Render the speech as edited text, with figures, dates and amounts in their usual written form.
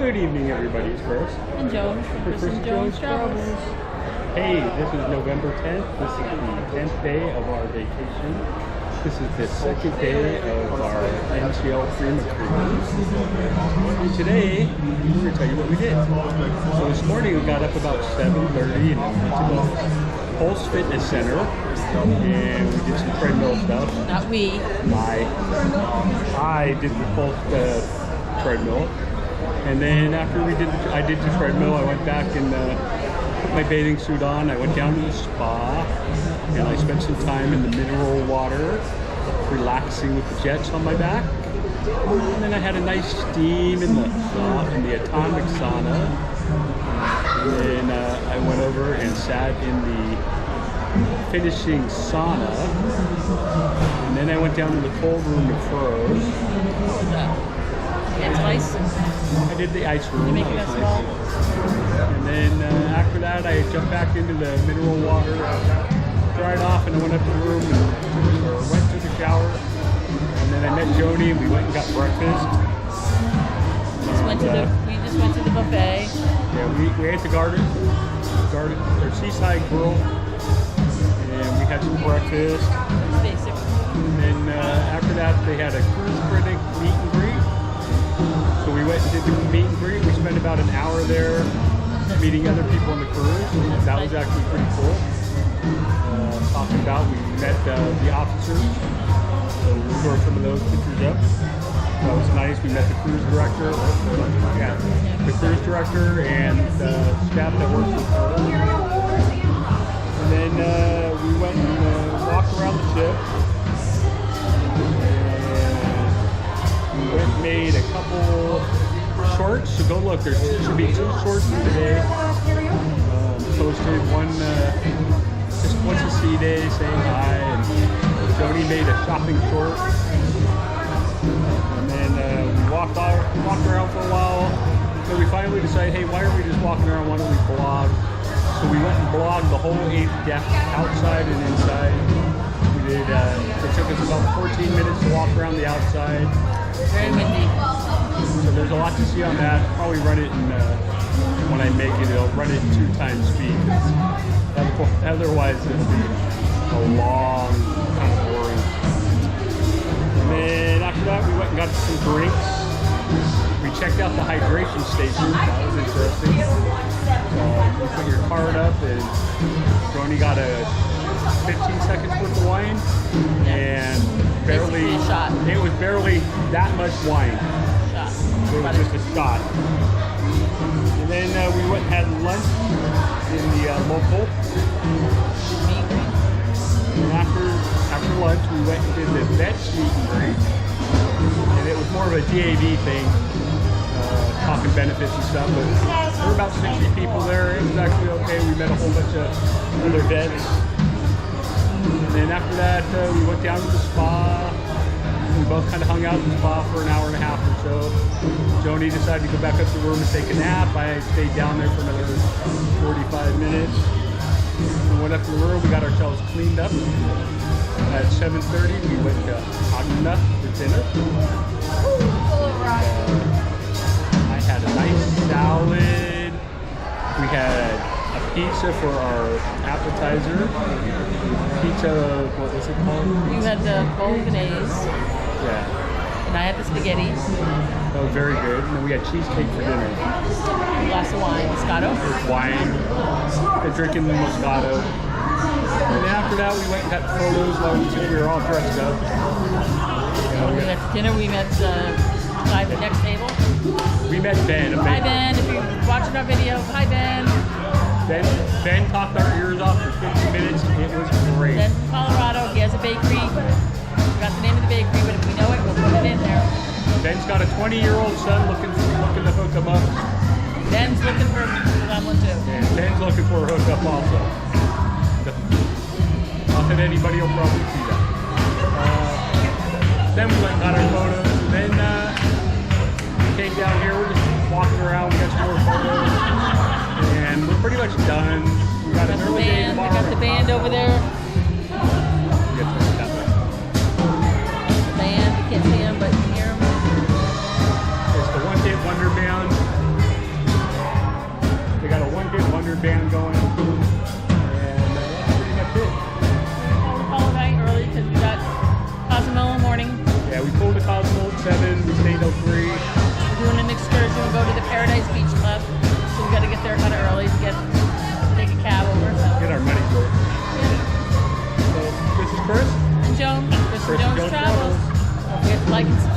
Good evening, everybody. It's Chris. And Joan from Chris and Joan's Travels. Hey, this is November 10th. This is the 10th day of our vacation. This is the second day of our NCL Prima cruise. And today, we're going to tell you what we did. So this morning we got up about 7:30 and went to the Pulse Fitness Center. And we did some treadmill stuff. Not we. I did the Pulse treadmill. And then after I did the treadmill, I went back and put my bathing suit on. I went down to the spa and I spent some time in the mineral water, relaxing with the jets on my back. And then I had a nice steam in the atomic sauna. And then I went over and sat in the finishing sauna. And then I went down to the cold room to froze. It's ice. I did the ice room. You make it small. And then after that, I jumped back into the mineral water, dried off, and I went up to the room and went to the shower. And then I met Joni, and we went and got breakfast. We just went to the buffet. Yeah, we ate the garden or Seaside Grill, and we had some breakfast. Basic. And then after that, they had a cruise critic meet and greet. So we went and did the meet and greet. We spent about an hour there meeting other people on the cruise. That was actually pretty cool. Talking about, we met the officers. So we'll throw some of those pictures up. That was nice. We met the cruise director. Yeah, the cruise director and the staff that works with her. And then we went and walked around the ship. Made a couple shorts, so go look. There should be 2 shorts today. Posted one, just once a sea day, saying hi, and Joni made a shopping short. And then we walked around for a while. So we finally decided, hey, why are we just walking around? Why don't we blog? So we went and blogged the whole 8th deck, outside and inside. We did. It took us about 14 minutes to walk around the outside. Very windy. So there's a lot to see on that. Probably run it in, when I make it, I'll run it in 2 times speed. Otherwise, it'll be a long, kind of boring. And then after that, we went and got some drinks. We checked out the hydration station. That was interesting. You put your card up, and Joni got a 15 seconds worth of wine, and barely, it was barely that much wine. So it was just a shot. And then we went and had lunch in the local. And after lunch, we went and did the vets meet and greet. And it was more of a DAV thing, talking benefits and stuff. But there were about 60 people there. It was actually okay. We met a whole bunch of other vets. And then after that, we went down to the spa. We both kind of hung out in the spa for an hour and a half or so. Joni decided to go back up to the room and take a nap. I stayed down there for another 45 minutes. We went up to the room. We got ourselves cleaned up. At 7:30, we went to Agna for dinner. I had a nice salad. We had a pizza for our appetizer. Pizza, what was it called? You had the bolognese. Yeah. And I had the spaghetti. That was very good. And then we had cheesecake for dinner. A glass of wine, Moscato. Wine. And drinking the Moscato. And then after that, we went and got photos while we were all dressed up. We went to dinner. We met the guy at the next table. We met Ben. Hi, Ben. If you're watching our video, hi, Ben. Ben talked our ears off for 50 minutes. It was great. Ben's from Colorado. He has a bakery. Forgot the name of the bakery, but if we know it, we'll put it in there. Ben's got a 20-year-old son looking to hook him up. Ben's looking for someone too. Yeah, Ben's looking for a hookup also. Not that anybody will probably see that. Then we went and got our photos. Then we came down here. We're just walking around. We got some more photos. And we're pretty much done. We got an early day tomorrow. We got the band over there. The band, you can't see them, but you can hear them. It's the One Hit Wonder Band. band going. And that's pretty much it. We'll call it night early because we got Cozumel in the morning. Yeah, we pulled the Cosmo at 7. We stayed till 3. We're doing an excursion. We'll go to the Paradise Beach Club. So we got to get there kind of early to take a cab over. So. Get our money's worth. Yeah. So this is Chris. And Joan. Chris and Joan's Travels. Don't forget to like and subscribe.